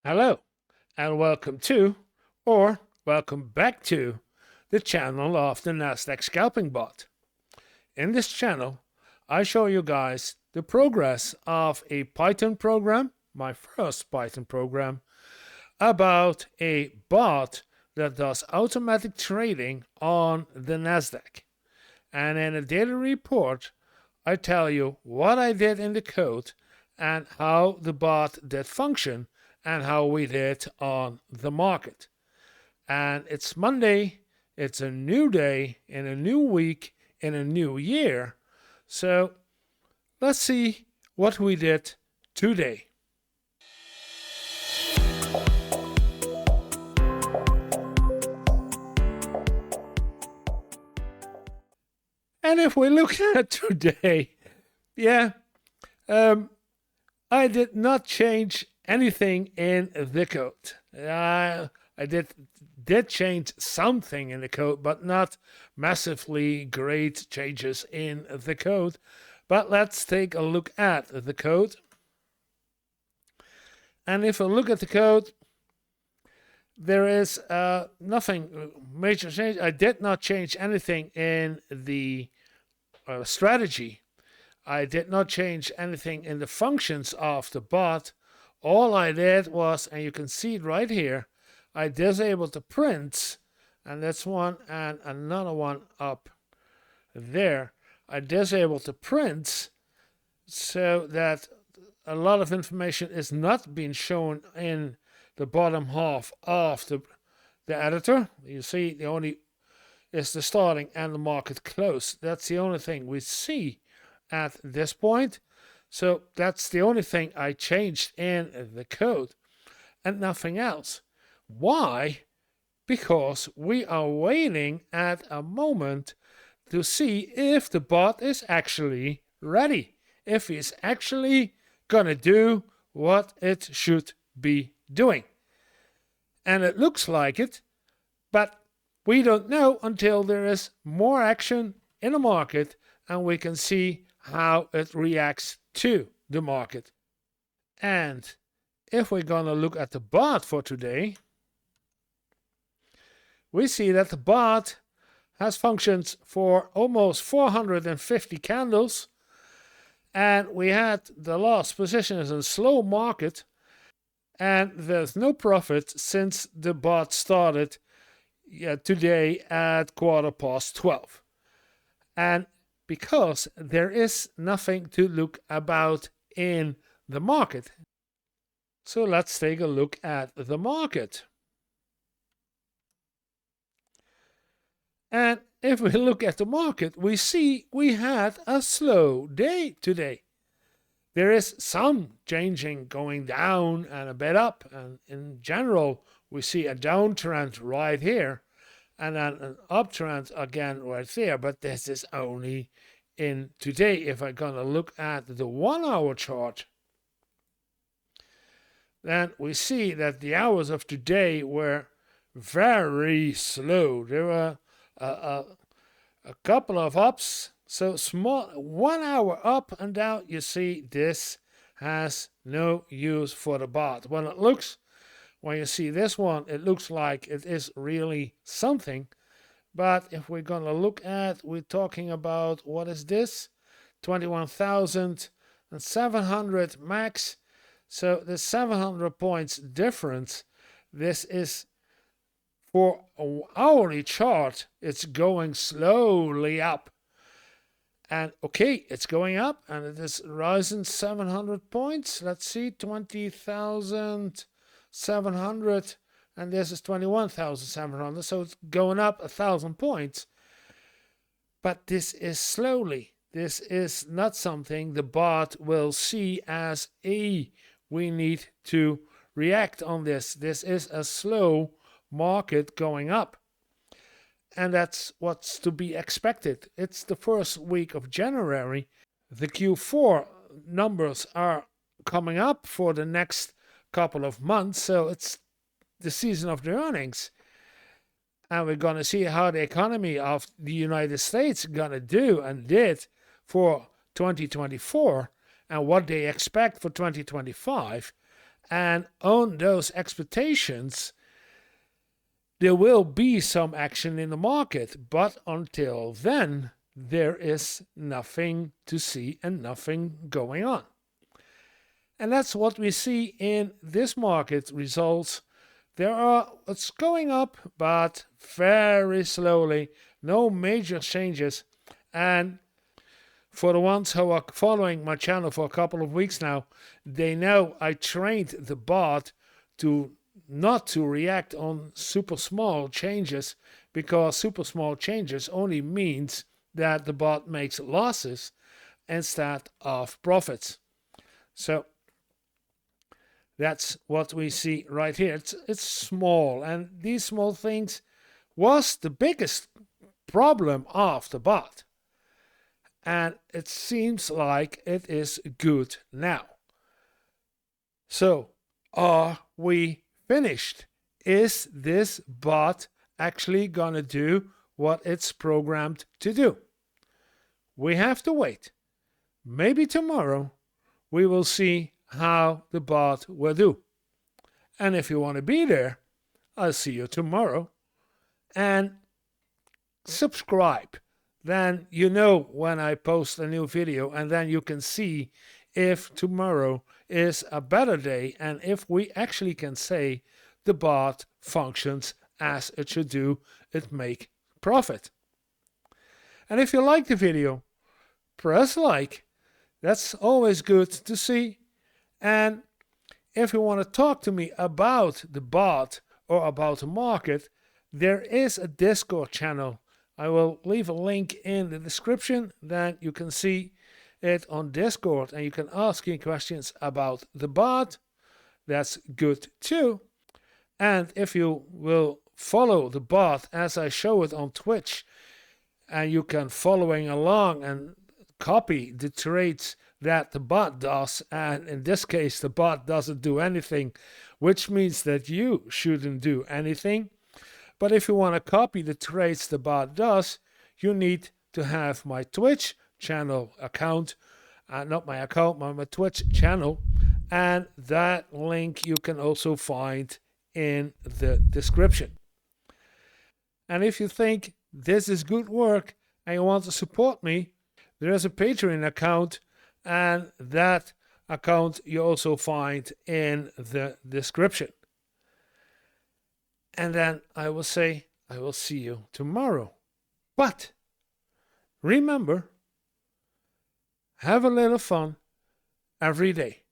Hello, and welcome to, or welcome back to, the channel of the Nasdaq scalping bot. In this channel, I show you guys the progress of a Python program, my first Python program, about a bot that does automatic trading on the Nasdaq. And in a daily report, I tell you what I did in the code and how the bot did function and how we did on the market. And it's Monday, it's a new day, in a new week, in a new year. So let's see what we did today. And if we look at today, I did not change anything in the code. I did change something in the code, but not massively great changes in the code. But let's take a look at the code. And if I look at the code, there is nothing major change. I did not change anything in the strategy. I did not change anything in the functions of the bot. All I did was, and you can see it right here, I disabled the prints, and that's one, and another one up there. I disabled the prints so that a lot of information is not being shown in the bottom half of the editor. You see, the only is the starting and the market close. That's the only thing we see at this point. So that's the only thing I changed in the code and nothing else. Why? Because we are waiting at a moment to see if the bot is actually ready, if it's actually gonna do what it should be doing. And it looks like it, but we don't know until there is more action in the market and we can see how it reacts to the market. And if we're going to look at the bot for today, we see that the bot has functions for almost 450 candles, and we had the last position is in slow market, and there's no profit since the bot started today at 12:15. And because there is nothing to look about in the market. So let's take a look at the market. And if we look at the market, we see we had a slow day today. There is some changing going down and a bit up, and in general we see a downtrend right here and then an uptrend again right there, but this is only in today. If I'm gonna look at the 1 hour chart, then we see that the hours of today were very slow. There were a couple of ups, so small, 1 hour up and down. You see this has no use for the bot. When you see this one, it looks like it is really something. But if we're going to look at, we're talking about, what is this? 21,700 max. So the 700 points difference. This is for an hourly chart. It's going slowly up. And okay, it's going up and it is rising 700 points. Let's see, 20,700. And this is 21,700, so it's going up 1,000 points. But this is slowly. This is not something the bot will see as we need to react on this. This is a slow market going up. And that's what's to be expected. It's the first week of January. The Q4 numbers are coming up for the next couple of months, so it's the season of the earnings, and we're going to see how the economy of the United States is going to do and did for 2024 and what they expect for 2025. And on those expectations, there will be some action in the market. But until then, there is nothing to see and nothing going on. And that's what we see in this market results. It's going up, but very slowly, no major changes. And for the ones who are following my channel for a couple of weeks now, they know I trained the bot to not to react on super small changes, because super small changes only means that the bot makes losses instead of profits. So that's what we see right here. It's small, and these small things was the biggest problem of the bot. And it seems like it is good now. So, are we finished? Is this bot actually gonna do what it's programmed to do? We have to wait. Maybe tomorrow we will see how the bot will do. And if you want to be there, I'll see you tomorrow. And subscribe. Then you know when I post a new video, and then you can see if tomorrow is a better day and if we actually can say the bot functions as it should do, it make profit. And if you like the video, press like. That's always good to see. And if you want to talk to me about the bot or about the market, there is a Discord channel. I will leave a link in the description. Then you can see it on Discord and you can ask me questions about the bot. That's good too. And if you will follow the bot as I show it on Twitch, and you can following along and copy the trades that the bot does, and in this case the bot doesn't do anything, which means that you shouldn't do anything. But if you want to copy the trades the bot does, you need to have my Twitch channel account, not my account, my Twitch channel, and that link you can also find in the description. And if you think this is good work and you want to support me, there is a Patreon account, and that account you also find in the description. And then I will say, I will see you tomorrow. But remember, have a little fun every day.